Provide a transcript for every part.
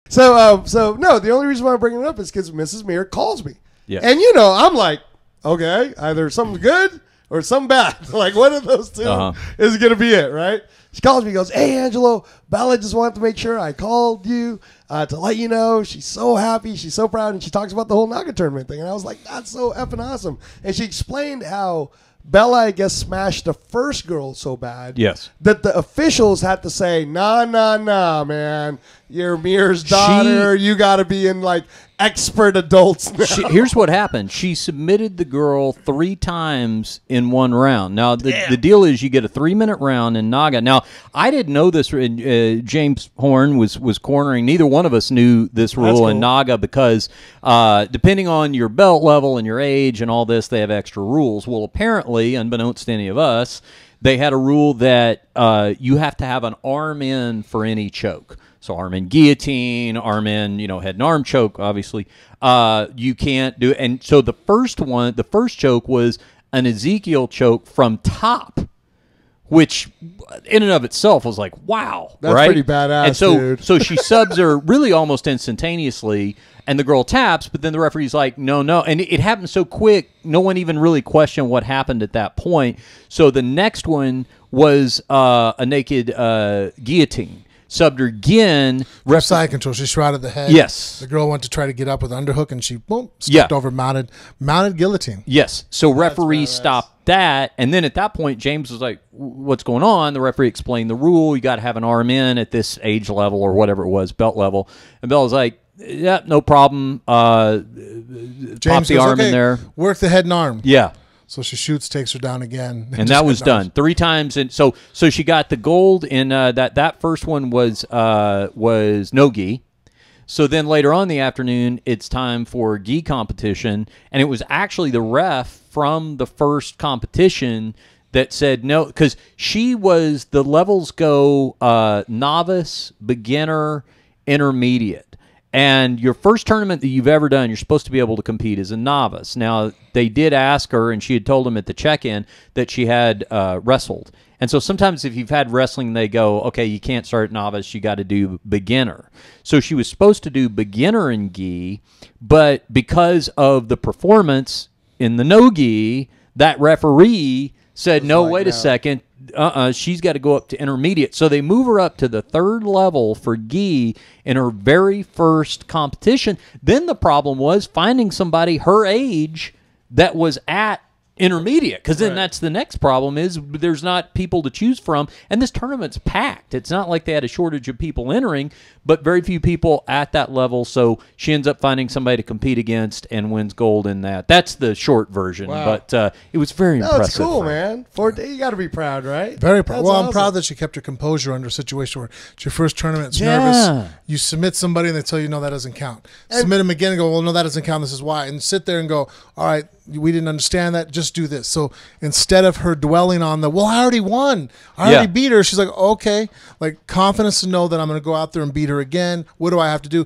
So no, the only reason why I'm bringing it up is because Mrs. Meir calls me. Yeah. And, I'm like, okay, either something's good or something bad. Like, one of those two is going to be it, right? She calls me, goes, hey, Angelo, Bella just wanted to make sure I called you to let you know she's so happy, she's so proud, and she talks about the whole Naga tournament thing. And I was like, that's so effing awesome. And she explained how Bella, I guess, smashed the first girl so bad that the officials had to say, nah, man, you're Mir's daughter. You got to be in, like, expert adults now. Here's what happened. She submitted the girl 3 times in one round. Now, the deal is you get a 3-minute round in Naga. Now, I didn't know this. James Horn was cornering. Neither one of us knew this rule in Naga because depending on your belt level and your age and all this, they have extra rules. Well, apparently, unbeknownst to any of us, they had a rule that you have to have an arm in for any choke. So arm in guillotine, arm in, head and arm choke, obviously. You can't do it. And so the first choke was an Ezekiel choke from top, which in and of itself was like, wow. That's right? pretty badass, and so, dude. So she subs her really almost instantaneously, and the girl taps, but then the referee's like, no. And it happened so quick, no one even really questioned what happened at that point. So the next one was a naked guillotine. Subbed her again. Side control. She shrouded the head. Yes. The girl went to try to get up with an underhook, and she stepped over mounted guillotine. Yes. So referee stopped that, and then at that point, James was like, "What's going on?" The referee explained the rule. You got to have an arm in at this age level or whatever it was, belt level. And Bell was like, "Yeah, no problem." James pop the arm in there. Work the head and arm. Yeah. So she shoots, takes her down again, and that was done 3 times. And so she got the gold in that first one was no gi. So then later on in the afternoon, it's time for gi competition, and it was actually the ref from the first competition that said no, because the levels go novice, beginner, intermediate. And your first tournament that you've ever done, you're supposed to be able to compete as a novice. Now, they did ask her, and she had told them at the check-in that she had wrestled. And so sometimes if you've had wrestling, they go, okay, you can't start novice, you got to do beginner. So she was supposed to do beginner in gi, but because of the performance in the no gi, that referee said, no, wait a second, she's got to go up to intermediate. So they move her up to the 3rd level for gi in her very first competition. Then the problem was finding somebody her age that was at intermediate, because then that's the next problem is there's not people to choose from, and this tournament's packed. It's not like they had a shortage of people entering, but very few people at that level, so she ends up finding somebody to compete against and wins gold in that. That's the short version, but it was very impressive. That's cool, man. You got to be proud, right? Very proud. Well, awesome. I'm proud that she kept her composure under a situation where it's your first tournament, it's nervous. You submit somebody and they tell you, no, that doesn't count. Submit them again and go, well, no, that doesn't count, this is why. And sit there and go, all right, we didn't understand that, just do this. So instead of her dwelling on well, I already won, I already beat her, she's like, okay, like confidence to know that I'm going to go out there and beat her again. What do I have to do?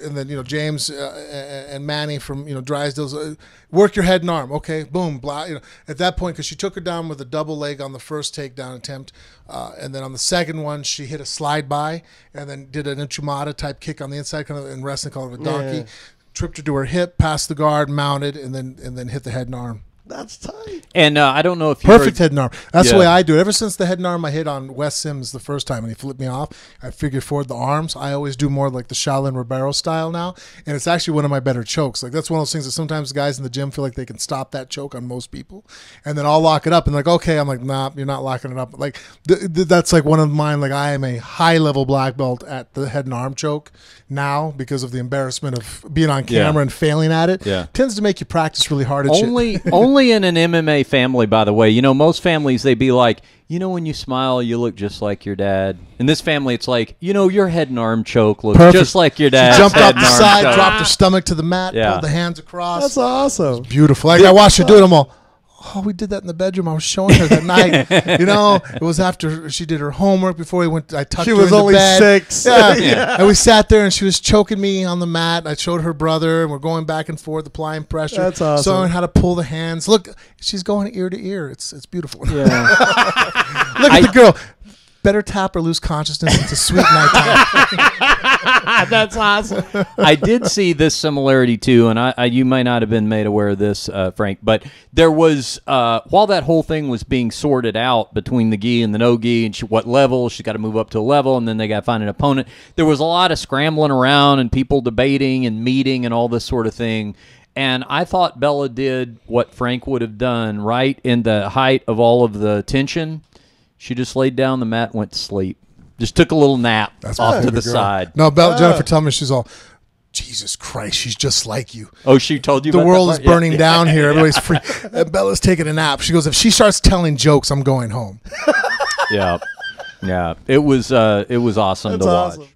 And then, James and Manny from, Drysdale's, work your head and arm. Okay, boom, blah. At that point, because she took her down with a double leg on the first takedown attempt, and then on the second one, she hit a slide by and then did an Uchimata type kick on the inside, kind of in wrestling, called it a donkey. Tripped her to her hip, passed the guard, mounted, and then hit the head and arm. That's tight. And I don't know if you perfect head and arm. That's the way I do it. Ever since the head and arm I hit on Wes Sims the first time and he flipped me off, I figured forward the arms. I always do more like the Shaolin Ribeiro style now, and it's actually one of my better chokes. Like that's one of those things that sometimes guys in the gym feel like they can stop that choke on most people, and then I'll lock it up and like, okay, I'm like, nah, you're not locking it up. Like that's like one of mine. Like I am a high level black belt at the head and arm choke now because of the embarrassment of being on camera and failing at it. Tends to make you practice really hard at shit. Only in an MMA family, by the way. Most families, they be like, when you smile, you look just like your dad. In this family, it's like, your head and arm choke looks just like your dad. She jumped off the side, dropped her stomach to the mat, pulled the hands across. That's awesome. It's beautiful. Like I watched her do it. I'm all, oh, we did that in the bedroom. I was showing her that night. It was after she did her homework before we went. I tucked her in the bed. She was only 6. Yeah. And we sat there and she was choking me on the mat. I showed her brother and we're going back and forth, applying pressure. That's awesome. Showing how to pull the hands. Look, she's going ear to ear. It's beautiful. Yeah. Look at the girl. better tap or lose consciousness. It's a sweet nighttime. That's awesome. I did see this similarity too, and you might not have been made aware of this, Frank, but there was, while that whole thing was being sorted out between the gi and the no gi, and what level, she's got to move up to a level, and then they got to find an opponent. There was a lot of scrambling around and people debating and meeting and all this sort of thing. And I thought Bella did what Frank would have done right in the height of all of the tension. She just laid down the mat and went to sleep. Just took a little nap off to the side. No, Jennifer told me, she's all, Jesus Christ, she's just like you. Oh, she told you the about world that is burning down here. Everybody's free. Bella's taking a nap. She goes, if she starts telling jokes, I'm going home. Yeah. It was awesome to watch. Awesome.